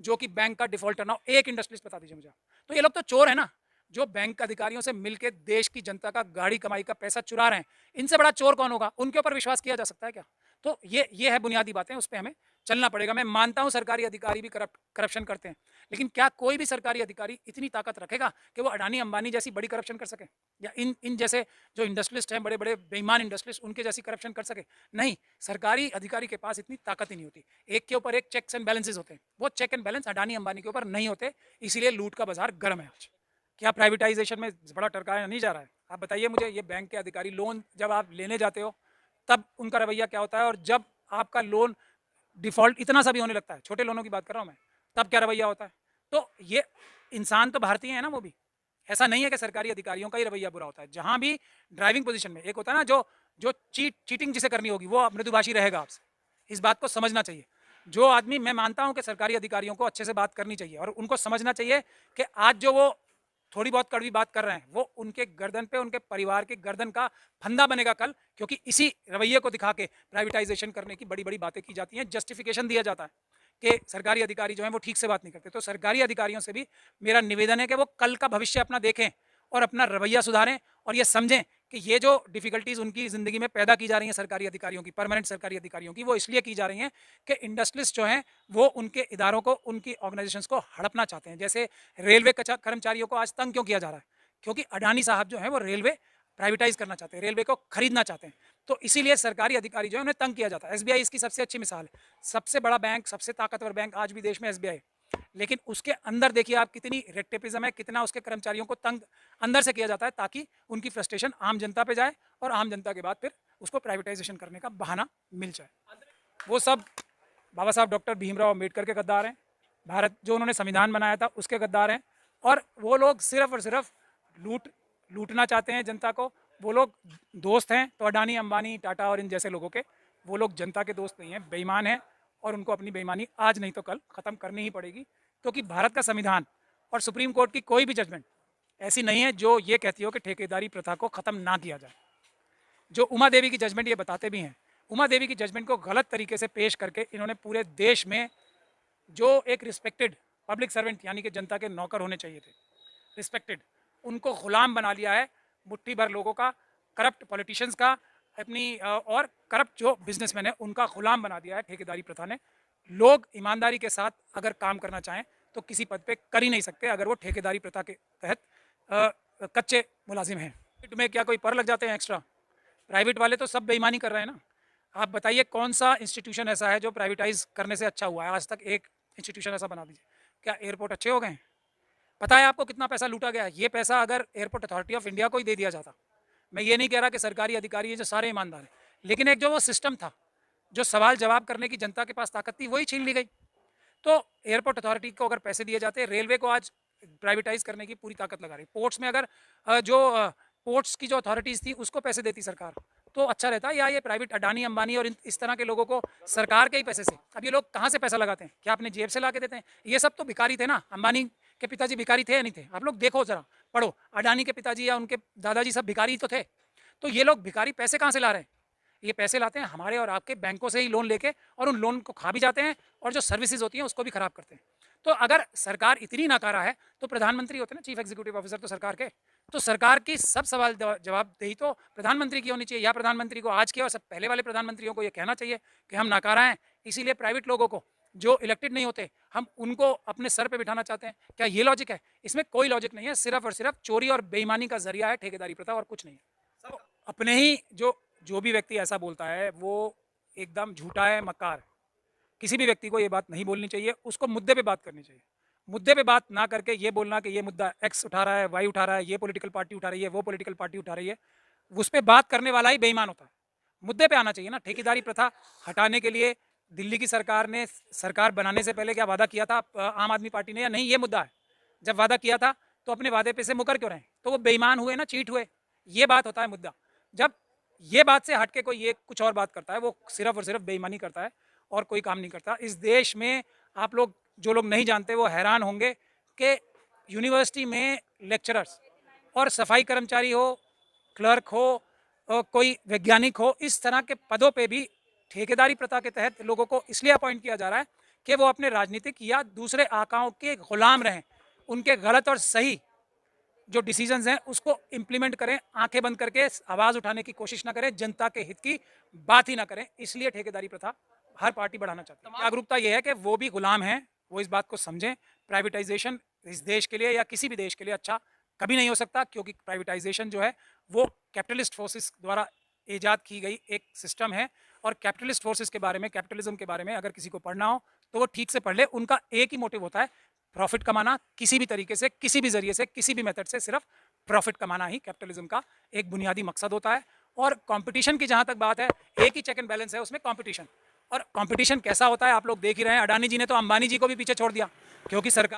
जो कि बैंक का डिफॉल्टर ना हो? एक इंडस्ट्रियलिस्ट बता दीजिए मुझे आप। तो ये लोग तो चोर है ना, जो बैंक अधिकारियों से मिलके देश की जनता का गाड़ी कमाई का पैसा चुरा रहे हैं। इनसे बड़ा चोर कौन होगा? उनके ऊपर विश्वास किया जा सकता है क्या? तो ये है बुनियादी बातें, उस पे हमें चलना पड़ेगा। मैं मानता हूं सरकारी अधिकारी भी करप्शन करते हैं, लेकिन क्या कोई भी सरकारी अधिकारी इतनी ताकत रखेगा कि वो अडानी अंबानी जैसी बड़ी करप्शन कर सके, या इन इन जैसे जो इंडस्ट्रियलिस्ट हैं, बड़े बड़े बेईमान इंडस्ट्रियलिस्ट, उनके जैसी करप्शन कर सके? नहीं, सरकारी अधिकारी के पास इतनी ताकत ही नहीं होती। एक के ऊपर एक चेक्स एंड बैलेंसेज होते हैं, वो check and balance Adani Ambani के ऊपर नहीं होते, इसीलिए लूट का बाजार गर्म है आज। क्या प्राइवेटाइजेशन में बड़ा टरकाया नहीं जा रहा है? आप बताइए मुझे। ये बैंक के अधिकारी, लोन जब आप लेने जाते हो तब उनका रवैया क्या होता है, और जब आपका लोन डिफॉल्ट इतना सा भी होने लगता है, छोटे लोनों की बात कर रहा हूं मैं, तब क्या रवैया होता है? तो ये इंसान तो भारतीय है ना, वो भी। ऐसा नहीं है कि सरकारी अधिकारियों का ही रवैया बुरा होता है। जहां भी ड्राइविंग पोजीशन में एक होता है ना, जो जो चीटिंग जिसे करनी होगी, वो मृदुभाषी रहेगा आपसे। इस बात को समझना चाहिए। जो आदमी, मैं मानता हूं कि सरकारी अधिकारियों को अच्छे से बात करनी चाहिए और उनको समझना चाहिए कि आज जो वो थोड़ी बहुत कड़वी बात कर रहे हैं, वो उनके गर्दन पे, उनके परिवार के गर्दन का फंदा बनेगा कल, क्योंकि इसी रवैये को दिखा के प्राइवेटाइजेशन करने की बड़ी बड़ी बातें की जाती हैं, जस्टिफिकेशन दिया जाता है कि सरकारी अधिकारी जो हैं वो ठीक से बात नहीं करते। तो सरकारी अधिकारियों से भी मेरा निवेदन है कि वो कल का भविष्य अपना देखें और अपना रवैया सुधारें, और ये समझें कि ये जो डिफिकल्टीज उनकी ज़िंदगी में पैदा की जा रही हैं सरकारी अधिकारियों की, परमानेंट सरकारी अधिकारियों की, वो इसलिए की जा रही हैं कि इंडस्ट्रियलिस्ट जो हैं वो उनके इदारों को, उनकी ऑर्गेनाइजेशंस को हड़पना चाहते हैं। जैसे रेलवे कर्मचारियों को आज तंग क्यों किया जा रहा है? क्योंकि अडानी साहब जो हैं वो रेलवे प्राइवेटाइज करना चाहते हैं, रेलवे को खरीदना चाहते हैं। तो इसीलिए सरकारी अधिकारी जो है उन्हें तंग किया जाता है। एसबीआई इसकी सबसे अच्छी मिसाल है। सबसे बड़ा बैंक, सबसे ताकतवर बैंक आज भी देश में एसबीआई है, लेकिन उसके अंदर देखिए आप कितनी रेक्टेपिज्म है, कितना उसके कर्मचारियों को तंग अंदर से किया जाता है, ताकि उनकी फ्रस्ट्रेशन आम जनता पे जाए और आम जनता के बाद फिर उसको प्राइवेटाइजेशन करने का बहाना मिल जाए। वो सब बाबा साहब डॉक्टर भीमराव अम्बेडकर के गद्दार हैं, भारत जो उन्होंने संविधान बनाया था उसके गद्दार हैं, और वो लोग सिर्फ और सिर्फ लूटना चाहते हैं जनता को। वो लोग दोस्त हैं तो अडानी अंबानी टाटा और इन जैसे लोगों के, वो लोग जनता के दोस्त नहीं हैं, बेईमान हैं, और उनको अपनी बेईमानी आज नहीं तो कल ख़त्म करनी ही पड़ेगी। क्योंकि भारत का संविधान और सुप्रीम कोर्ट की कोई भी जजमेंट ऐसी नहीं है जो ये कहती हो कि ठेकेदारी प्रथा को ख़त्म ना किया जाए। जो उमा देवी की जजमेंट ये बताते भी हैं, उमा देवी की जजमेंट को गलत तरीके से पेश करके इन्होंने पूरे देश में जो एक रिस्पेक्टेड पब्लिक सर्वेंट, यानी कि जनता के नौकर होने चाहिए थे, रिस्पेक्टेड, उनको गुलाम बना लिया है मुट्ठी भर लोगों का, करप्ट पॉलिटिशियंस का, अपनी और करप्ट जो बिजनेसमैन है उनका गुलाम बना दिया है ठेकेदारी प्रथा ने। लोग ईमानदारी के साथ अगर काम करना चाहें तो किसी पद पे कर ही नहीं सकते अगर वो ठेकेदारी प्रथा के तहत कच्चे मुलाजिम हैं। में क्या कोई पर लग जाते हैं एक्स्ट्रा? प्राइवेट वाले तो सब बेईमानी कर रहे हैं ना। आप बताइए कौन सा इंस्टीट्यूशन ऐसा है जो प्राइवेटाइज करने से अच्छा हुआ है आज तक? एक इंस्टीट्यूशन ऐसा बना दीजिए। क्या एयरपोर्ट अच्छे हो गए? पता है आपको कितना पैसा लूटा गया? ये पैसा अगर एयरपोर्ट अथॉरिटी ऑफ इंडिया को ही दे दिया जाता, मैं ये नहीं कह रहा कि सरकारी अधिकारी है जो सारे ईमानदार हैं, लेकिन एक जो वो सिस्टम था, जो सवाल जवाब करने की जनता के पास ताकत थी, वही छीन ली गई। तो एयरपोर्ट अथॉरिटी को अगर पैसे दिए जाते, रेलवे को आज प्राइवेटाइज करने की पूरी ताकत लगा रही, पोर्ट्स में अगर पोर्ट्स की जो अथॉरिटीज़ थी उसको पैसे देती सरकार तो अच्छा रहता, या ये प्राइवेट अडानी अंबानी और इस तरह के लोगों को सरकार के ही पैसे से। अब ये लोग कहाँ से पैसा लगाते हैं? क्या अपने जेब से ला के देते हैं? ये सब तो भिखारी थे ना। अंबानी के पिताजी भिखारी थे या नहीं थे? आप लोग देखो जरा, पढ़ो, अडानी के पिताजी या उनके दादाजी सब भिखारी तो थे। तो ये लोग भिखारी पैसे कहाँ से ला रहे हैं? ये पैसे लाते हैं हमारे और आपके बैंकों से ही लोन लेके, और उन लोन को खा भी जाते हैं, और जो सर्विसेज होती हैं उसको भी खराब करते हैं। तो अगर सरकार इतनी नाकारा है तो प्रधानमंत्री होते हैं ना, चीफ एग्जीक्यूटिव ऑफिसर तो सरकार के, तो सरकार की सब सवाल जवाबदेही तो प्रधानमंत्री की होनी चाहिए, या प्रधानमंत्री को आज के और सब पहले वाले प्रधानमंत्रियों को ये कहना चाहिए कि हम नाकारा हैं, इसीलिए प्राइवेट लोगों को जो इलेक्टेड नहीं होते हम उनको अपने सर पे बिठाना चाहते हैं। क्या ये लॉजिक है? इसमें कोई लॉजिक नहीं है, सिर्फ और सिर्फ चोरी और बेईमानी का जरिया है ठेकेदारी प्रथा, और कुछ नहीं है। अपने ही जो भी व्यक्ति ऐसा बोलता है वो एकदम झूठा है, मक्कार है। किसी भी व्यक्ति को ये बात नहीं बोलनी चाहिए, उसको मुद्दे पे बात करनी चाहिए। मुद्दे पे बात ना करके ये बोलना कि ये मुद्दा एक्स उठा रहा है, वाई उठा रहा है, ये पॉलिटिकल पार्टी उठा रही है, वो पॉलिटिकल पार्टी उठा रही है, उस पर बात करने वाला ही बेईमान होता है। मुद्दे पे आना चाहिए ना। ठेकेदारी प्रथा हटाने के लिए दिल्ली की सरकार ने, सरकार बनाने से पहले क्या वादा किया था आम आदमी पार्टी ने, या नहीं? ये मुद्दा है। जब वादा किया था तो अपने वादे पे से मुकर क्यों रहे? तो वो बेईमान हुए ना, चीट हुए। ये बात होता है मुद्दा। जब ये बात से हट के कोई ये कुछ और बात करता है, वो सिर्फ और सिर्फ बेईमानी करता है और कोई काम नहीं करता। इस देश में आप लोग, जो लोग नहीं जानते वो हैरान होंगे कि यूनिवर्सिटी में लेक्चरर्स और सफाई कर्मचारी हो, क्लर्क हो, कोई वैज्ञानिक हो, इस तरह के पदों पे भी ठेकेदारी प्रथा के तहत लोगों को इसलिए अपॉइंट किया जा रहा है कि वो अपने राजनीतिक या दूसरे आकाओं के गुलाम रहें, उनके गलत और सही जो डिसीजंस हैं उसको इम्प्लीमेंट करें, आंखें बंद करके आवाज उठाने की कोशिश ना करें, जनता के हित की बात ही ना करें। इसलिए ठेकेदारी प्रथा हर पार्टी बढ़ाना चाहती है। जागरूकता यह है कि वो भी गुलाम हैं, वो इस बात को समझें। प्राइवेटाइजेशन इस देश के लिए या किसी भी देश के लिए अच्छा कभी नहीं हो सकता, क्योंकि प्राइवेटाइजेशन जो है वो कैपिटलिस्ट फोर्सेस द्वारा ईजाद की गई एक सिस्टम है। और कैपिटलिस्ट फोर्सेस के बारे में, कैपिटलिज्म के बारे में अगर किसी को पढ़ना हो तो वो ठीक से पढ़ ले। उनका एक ही मोटिव होता है, प्रॉफिट कमाना, किसी भी तरीके से, किसी भी जरिए से, किसी भी मेथड से सिर्फ प्रॉफिट कमाना ही कैपिटलिज्म का एक बुनियादी मकसद होता है। और कंपटीशन की जहां तक बात है, एक ही चेक एंड बैलेंस है उसमें, कंपटीशन। और कंपटीशन कैसा होता है आप लोग देख ही रहे हैं। अडानी जी ने तो अंबानी जी को भी पीछे छोड़ दिया, क्योंकि सरकार